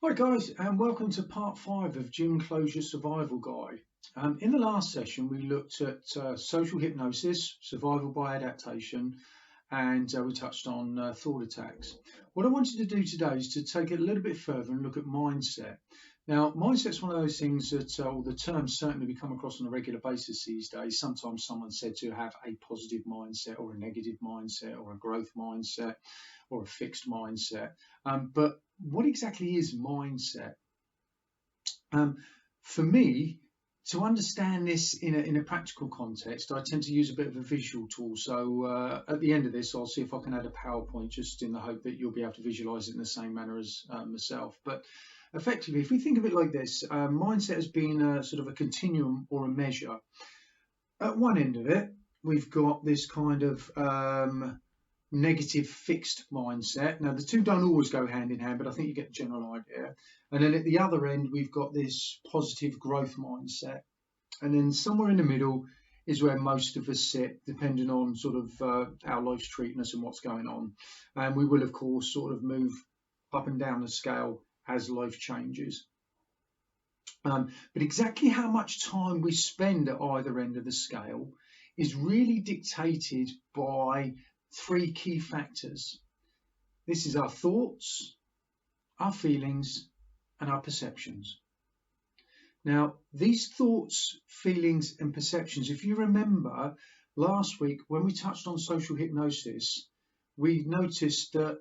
Hi guys, and welcome to part 5 of Gym Closure Survival Guide. In the last session we looked at social hypnosis, survival by adaptation, and we touched on thought attacks. What I wanted to do today is to take it a little bit further and look at mindset. Now, mindset's one of those things that, the terms certainly we come across on a regular basis these days. Sometimes someone's said to have a positive mindset or a negative mindset or a growth mindset or a fixed mindset. But what exactly is mindset? For me, to understand this in a practical context, I tend to use a bit of a visual tool. So at the end of this, I'll see if I can add a PowerPoint, just in the hope that you'll be able to visualize it in the same manner as myself. But effectively, if we think of it like this, mindset has been a sort of a continuum or a measure. At one end of it, we've got this kind of negative fixed mindset. Now the two don't always go hand in hand, but I think you get the general idea. And then at the other end we've got this positive growth mindset, and then somewhere in the middle is where most of us sit, depending on sort of how life's treating us and what's going on. And we will of course sort of move up and down the scale as life changes. But exactly how much time we spend at either end of the scale is really dictated by three key factors. This is our thoughts, our feelings, and our perceptions. Now, these thoughts, feelings, and perceptions, if you remember last week when we touched on social hypnosis, we noticed that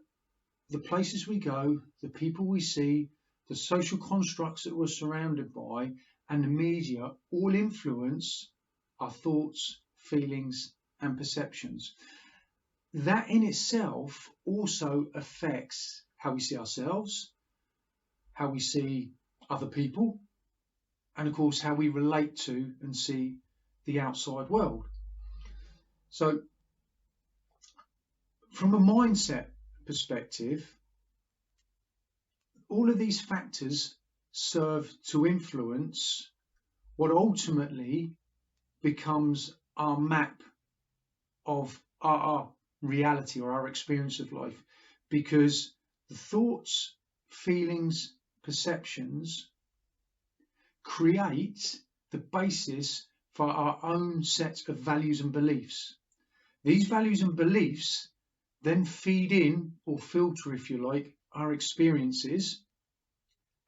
the places we go, the people we see, the social constructs that we're surrounded by, and the media all influence our thoughts, feelings, and perceptions. That in itself also affects how we see ourselves, how we see other people, and of course how we relate to and see the outside world. So from a mindset perspective, all of these factors serve to influence what ultimately becomes our map of our reality or our experience of life, because the thoughts, feelings, perceptions create the basis for our own set of values and beliefs. These values and beliefs then feed in or filter, if you like, our experiences,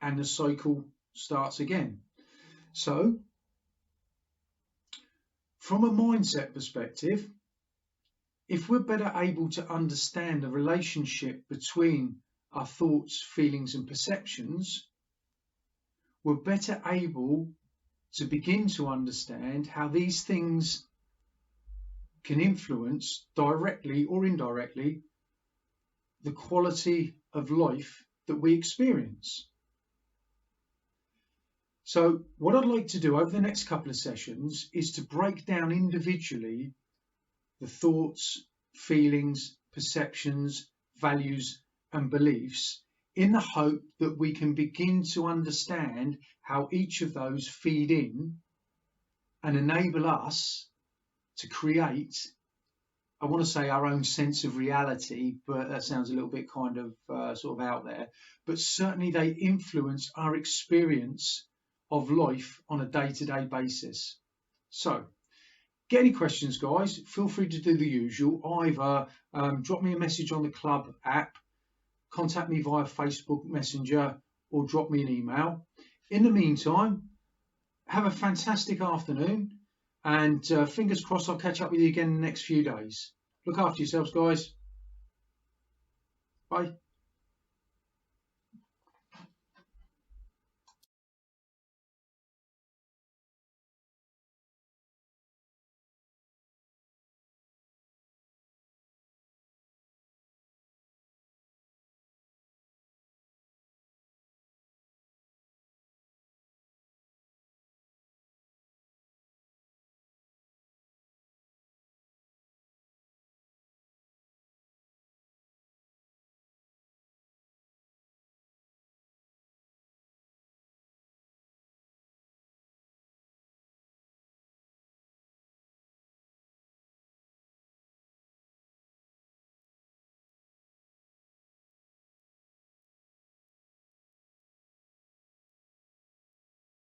and the cycle starts again. So from a mindset perspective, if we're better able to understand the relationship between our thoughts, feelings, and perceptions, we're better able to begin to understand how these things can influence directly or indirectly the quality of life that we experience. So what I'd like to do over the next couple of sessions is to break down individually the thoughts, feelings, perceptions, values, and beliefs, in the hope that we can begin to understand how each of those feed in and enable us to create, I want to say, our own sense of reality, but that sounds a little bit kind of sort of out there, but certainly they influence our experience of life on a day-to-day basis. So get any questions, guys, feel free to do the usual. Either drop me a message on the club app, contact me via Facebook Messenger, or drop me an email. In the meantime, have a fantastic afternoon, and fingers crossed I'll catch up with you again in the next few days. Look after yourselves, guys. Bye.